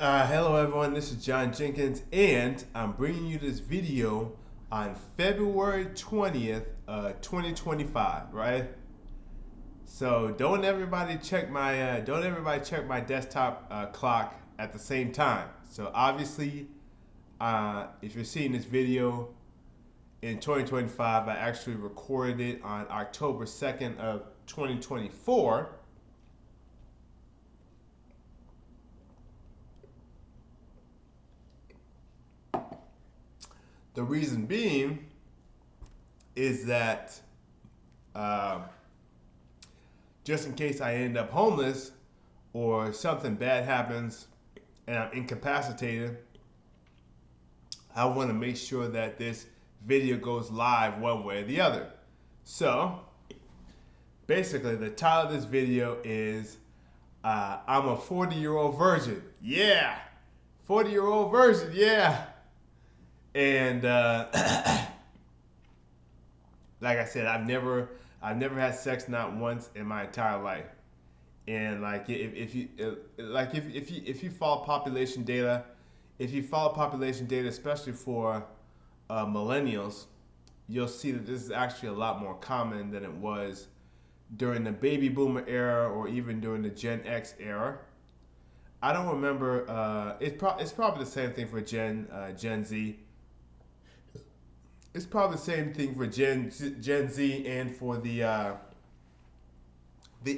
Hello everyone, this is John Jenkins, and I'm bringing you this video on February 20th, 2025, right? So don't everybody check my desktop clock at the same time. So obviously, if you're seeing this video in 2025, I actually recorded it on October 2nd of 2024. The reason being is that just in case I end up homeless or something bad happens and I'm incapacitated, I want to make sure that this video goes live one way or the other. So basically, the title of this video is I'm a 40-year-old virgin. Yeah! 40-year-old virgin, yeah! And like I said, I've never had sex not once in my entire life. And like if you follow population data, especially for millennials, you'll see that this is actually a lot more common than it was during the baby boomer era or even during the Gen X era. I don't remember. It's probably the same thing for Gen Z. It's probably the same thing for Gen Z and for the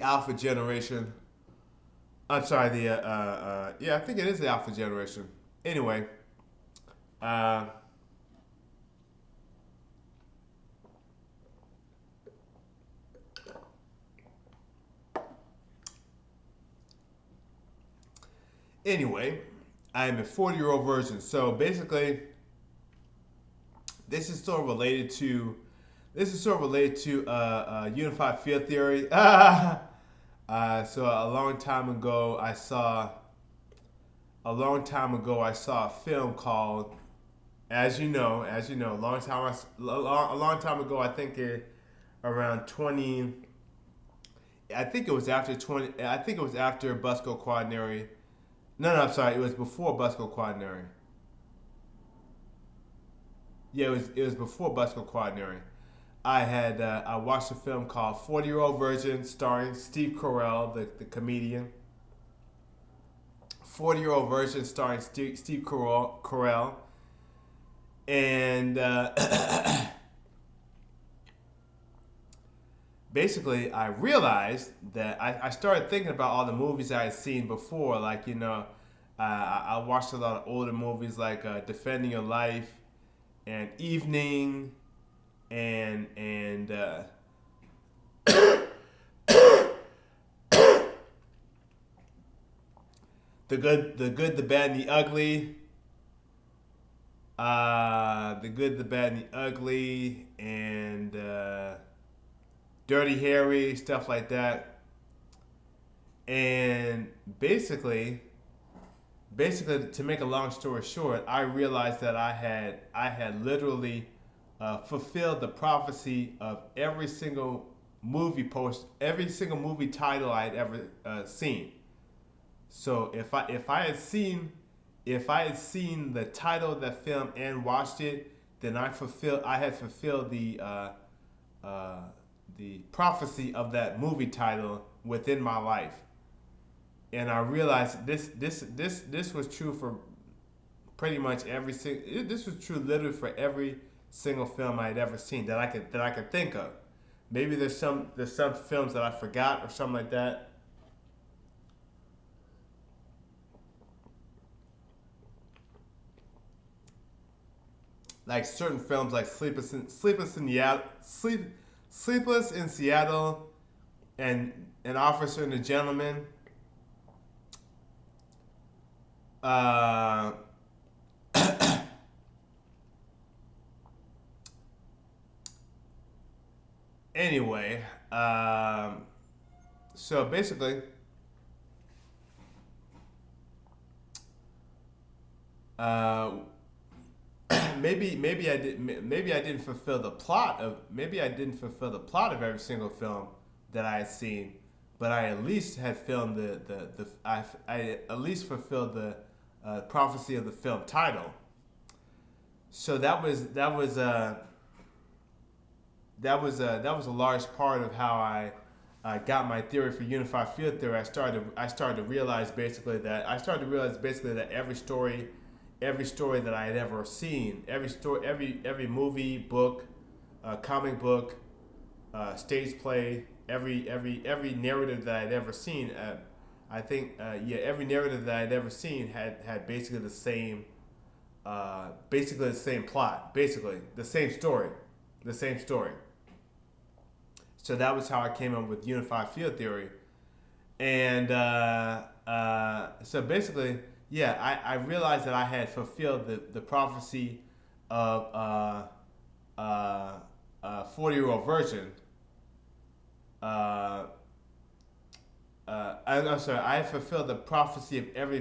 Alpha generation. I'm sorry, yeah, I think it is the Alpha generation. Anyway, uh, anyway, I am a 40-year-old virgin. So basically, this is sort of related to unified field theory. So a long time ago, I saw a film called, as you know, a long time ago. I think around 20. I think it was after 20. I think it was after Busco Quaternary. No, I'm sorry. It was before Busco Quaternary. Yeah, it was before Busco Quaternary. I watched a film called 40-Year-Old Virgin starring Steve Carell, the comedian. 40-Year-Old Virgin starring Steve Carell. And basically, I realized that I started thinking about all the movies I had seen before. Like, I watched a lot of older movies like Defending Your Life and Evening and the good, the bad, and the ugly. The good, the bad, and the ugly, and Dirty Harry, stuff like that. And basically, to make a long story short, I realized that I had literally fulfilled the prophecy of every single every single movie title I had ever seen. So if I had seen the title of that film and watched it, then I had fulfilled the prophecy of that movie title within my life. And I realized this was true for pretty much every single. This was true literally for every single film I had ever seen that I could think of. Maybe there's some films that I forgot or something like that. Like certain films like Sleepless in Seattle, and An Officer and a Gentleman. Uh, anyway, so basically, uh, maybe I didn't fulfill the plot of every single film that I had seen, but I at least had filmed I at least fulfilled prophecy of the film title. So that was a large part of how I got my theory for unified field theory. I started to realize basically that every story that I had ever seen, every movie, book, comic book, stage play, every narrative that I'd ever seen, every narrative that I'd ever seen had basically the same plot, basically the same story. So that was how I came up with unified field theory. And so basically, yeah, I realized that I had fulfilled the prophecy of 40-year-old virgin. I'm sorry, I had fulfilled the prophecy of every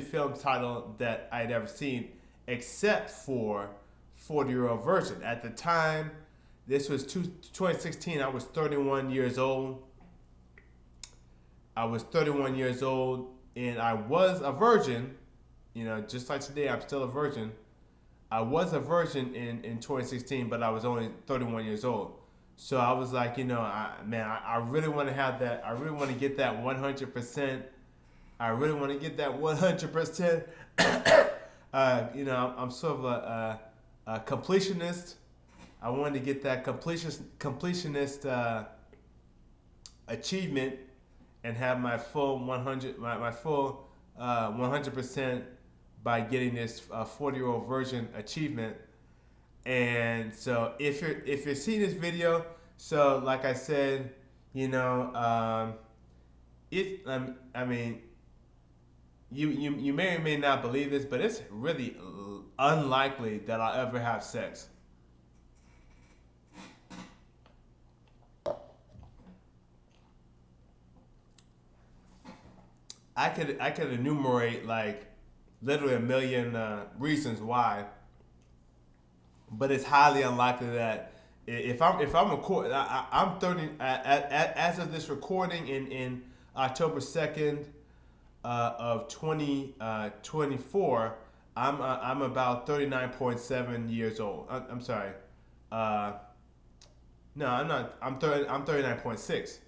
film title that I'd ever seen, except for 40-year-old virgin. At the time, this was 2016. I was 31 years old. And I was a virgin. You know, just like today, I'm still a virgin. I was a virgin in 2016, but I was only 31 years old. So I was like, I really want to have that. I really want to get that 100%. I really want to get that 100%. I'm sort of a completionist. I wanted to get that completionist achievement and have my full 100% by getting this 40-year-old virgin achievement. And so if you're seeing this video, so like I said, you may or may not believe this, but it's really unlikely that I'll ever have sex. I could enumerate like literally a million reasons why, but it's highly unlikely that if I'm recording, I'm 30 as of this recording in October 2nd of 2024. I'm about 39.7 years old. I'm sorry. No, I'm not. I'm 39.6.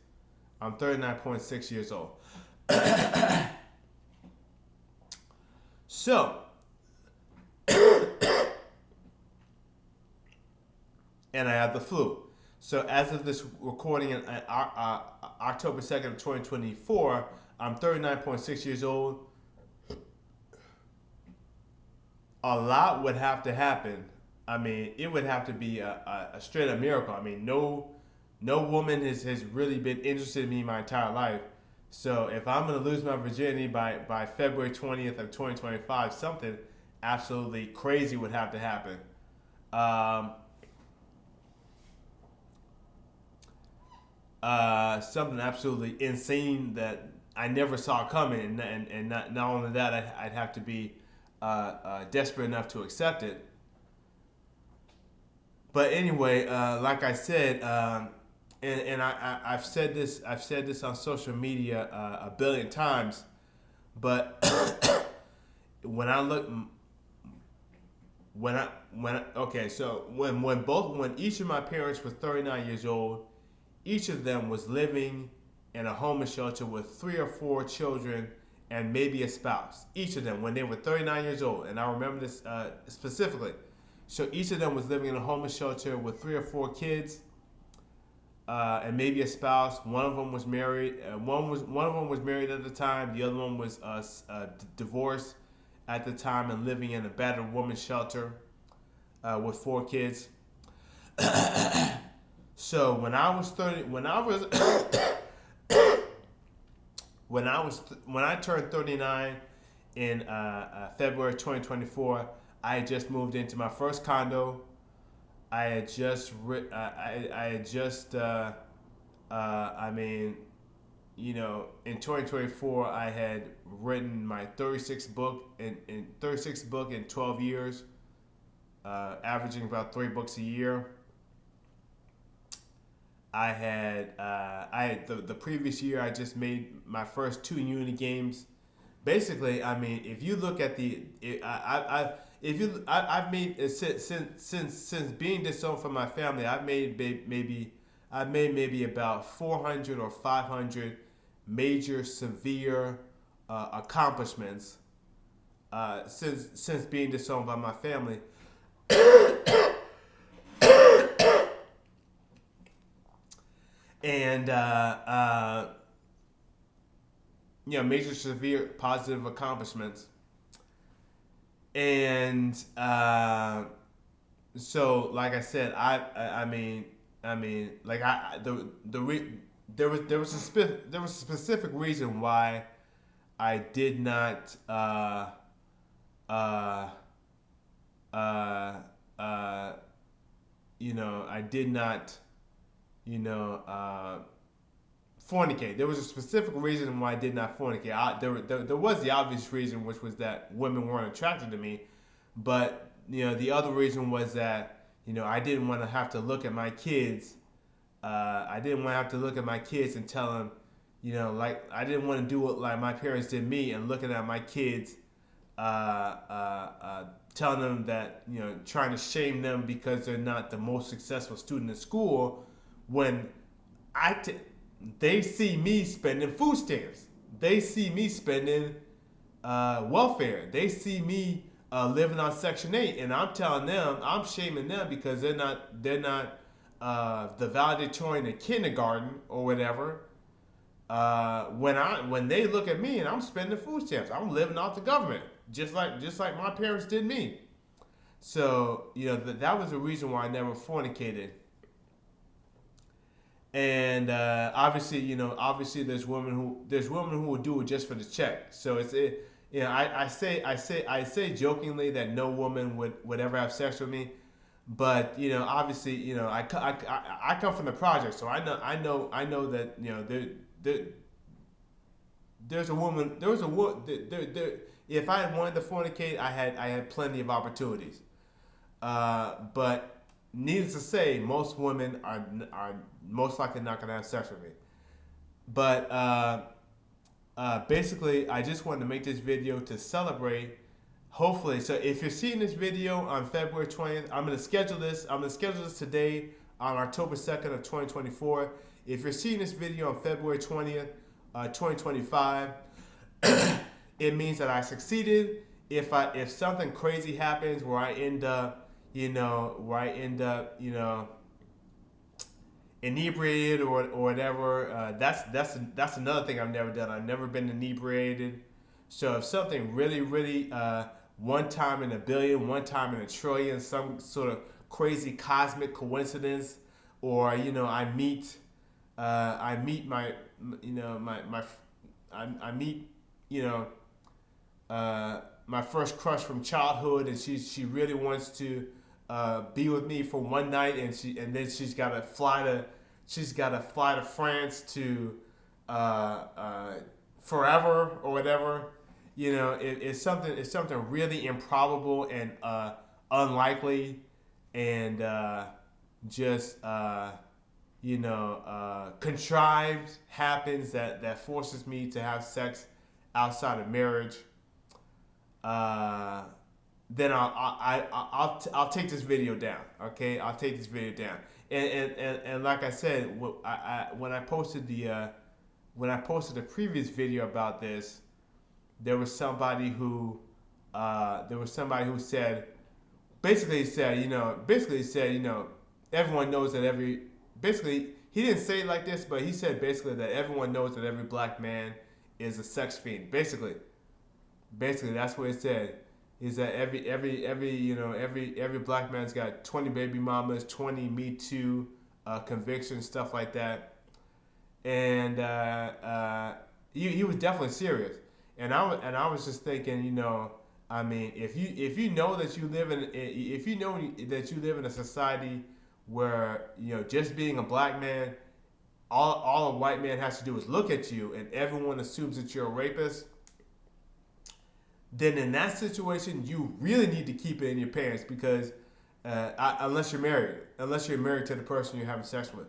I'm 39.6 years old. So, and I have the flu. So as of this recording in October 2nd of 2024, I'm 39.6 years old. A lot would have to happen. I mean, it would have to be a straight up miracle. I mean, no woman has really been interested in me my entire life. So if I'm going to lose my virginity by February 20th of 2025, something absolutely crazy would have to happen. Something absolutely insane that I never saw coming, and not only that, I'd have to be desperate enough to accept it. But anyway, like I said, I've said this on social media a billion times, but when each of my parents was 39 years old, each of them was living in a homeless shelter with 3 or 4 children and maybe a spouse. Each of them when they were 39 years old, and I remember this specifically. So each of them was living in a homeless shelter with 3 or 4 kids. And maybe a spouse. One of them was married. One of them was married at the time. The other one was divorced at the time and living in a battered woman's shelter with 4 kids. So when I turned 39 in February 2024, I had just moved into my first condo. I had just, in 2024, I had written my 36th book in 12 years, averaging about 3 books a year. I had the previous year, I just made my first 2 Unity games, basically, I mean, if you look at I've made since being disowned from my family, I've made maybe about 400 or 500 major severe accomplishments since being disowned by my family, and major severe positive accomplishments. And so, like I said, like there was a specific reason why I did not uh, uh, uh, I did not you know fornicate. There was a specific reason why I did not fornicate. There was the obvious reason, which was that women weren't attracted to me. But the other reason was that I didn't want to have to look at my kids. I didn't want to have to look at my kids and tell them, like I didn't want to do it like my parents did me, and looking at my kids, telling them that trying to shame them because they're not the most successful student in school, when I t- they see me spending food stamps. They see me spending welfare. They see me living on Section 8, and I'm telling them, I'm shaming them because they're not the valedictorian in kindergarten or whatever. When they look at me and I'm spending food stamps, I'm living off the government, just like my parents did me. So that was the reason why I never fornicated. And obviously there's women who will do it just for the check. So I say jokingly that no woman would ever have sex with me, but obviously I come from the project, so I know that there there's a woman there was a wo- there if I had wanted to fornicate, I had plenty of opportunities. But needless to say, most women are most likely not going to have sex with me. But basically, I just wanted to make this video to celebrate. Hopefully, so if you're seeing this video on February 20th, I'm going to schedule this. I'm going to schedule this today on October 2nd of 2024. If you're seeing this video on February 20th, 2025, it means that I succeeded. If something crazy happens where I end up, inebriated or whatever, that's another thing I've never done. I've never been inebriated. So if something really, really, one time in a billion, one time in a trillion, some sort of crazy cosmic coincidence, or I meet my, I meet, you know, my first crush from childhood, and she really wants to be with me for one night, and then she's got to fly to France to forever or whatever. It's something really improbable and unlikely, and just contrived happens that forces me to have sex outside of marriage. uh, then I'll take this video down. Okay, I'll take this video down. And like I said, when I posted the previous video about this, there was somebody who said, everyone knows that every basically he didn't say it like this, but he said basically that everyone knows that every black man is a sex fiend. Basically that's what it said. Is that every black man's got 20 baby mamas, 20 Me Too convictions, stuff like that. And he was definitely serious. And I was just thinking, I mean, if you know that you live in a society where just being a black man, all a white man has to do is look at you, and everyone assumes that you're a rapist, then in that situation, you really need to keep it in your pants, because unless you're married to the person you're having sex with.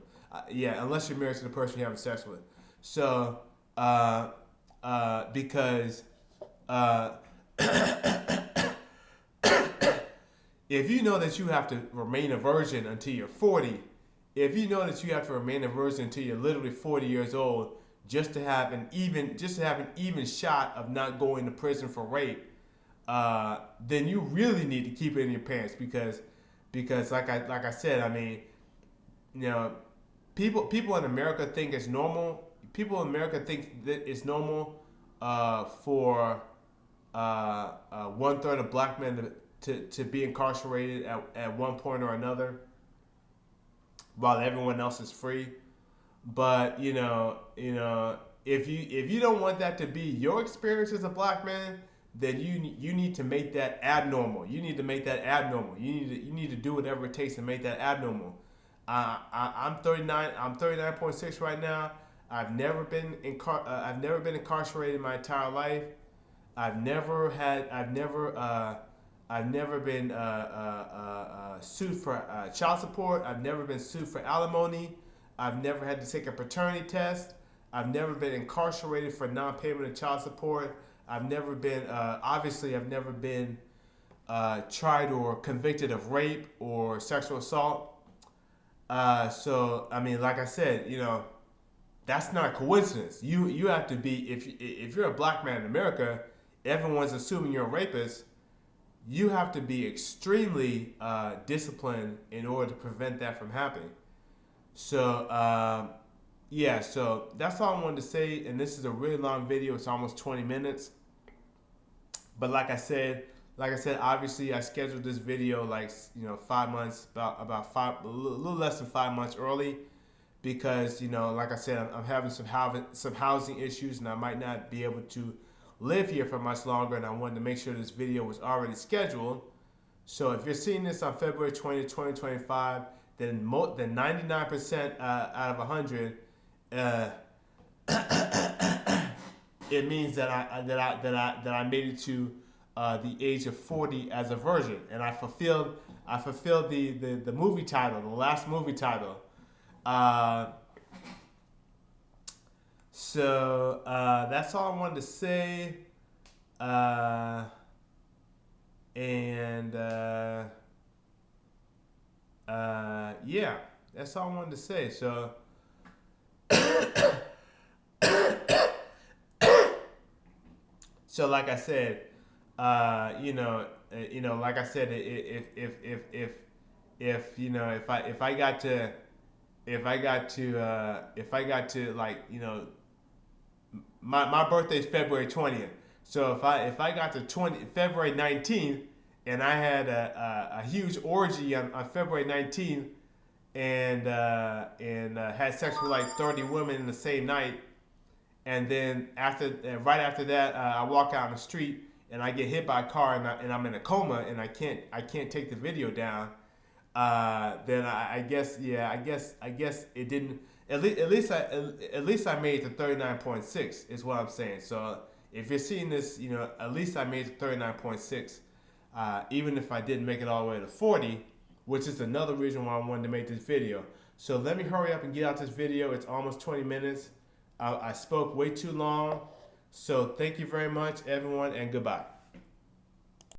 Unless you're married to the person you're having sex with. So, because Uh, if you know that you have to remain a virgin until you're 40, if you know that you have to remain a virgin until you're literally 40 years old, just to have an even shot of not going to prison for rape, then you really need to keep it in your pants because like I said, I mean, you know, people in America think it's normal. People in America think that it's normal for 1/3 of black men to be incarcerated at one point or another, while everyone else is free. But if you don't want that to be your experience as a black man, then you need to make that abnormal. You need to make that abnormal. You need to do whatever it takes to make that abnormal. I'm 39. I'm 39.6 right now. I've never been incarcerated my entire life. I've never been sued for child support. I've never been sued for alimony. I've never had to take a paternity test. I've never been incarcerated for non-payment of child support. I've never been, obviously, I've never been tried or convicted of rape or sexual assault. So, I mean, like I said, that's not a coincidence. You have to be, if you're a black man in America, everyone's assuming you're a rapist. You have to be extremely disciplined in order to prevent that from happening. So, yeah, so that's all I wanted to say. And this is a really long video. It's almost 20 minutes. But like I said, obviously I scheduled this video 5 months, about a little less than 5 months early, because like I said, I'm having some housing issues, and I might not be able to live here for much longer, and I wanted to make sure this video was already scheduled. So if you're seeing this on February 20th, 2025, then 99% out of 100, it means that I made it to the age of 40 as a virgin, and I fulfilled the movie title, the last movie title. So that's all I wanted to say. Yeah, that's all I wanted to say. So, so like I said, like I said, if I got to my birthday's February 20th. So if I got to February 19th, and I had a huge orgy on February 19th, and had sex with like 30 women in the same night, and then right after that, I walk out on the street and I get hit by a car, and I'm in a coma, and I can't take the video down. Then I guess it didn't. At least I made it to 39.6 is what I'm saying. So if you're seeing this, at least I made it to 39.6. Even if I didn't make it all the way to 40, which is another reason why I wanted to make this video. So let me hurry up and get out this video. It's almost 20 minutes. I spoke way too long. So thank you very much, everyone, and goodbye.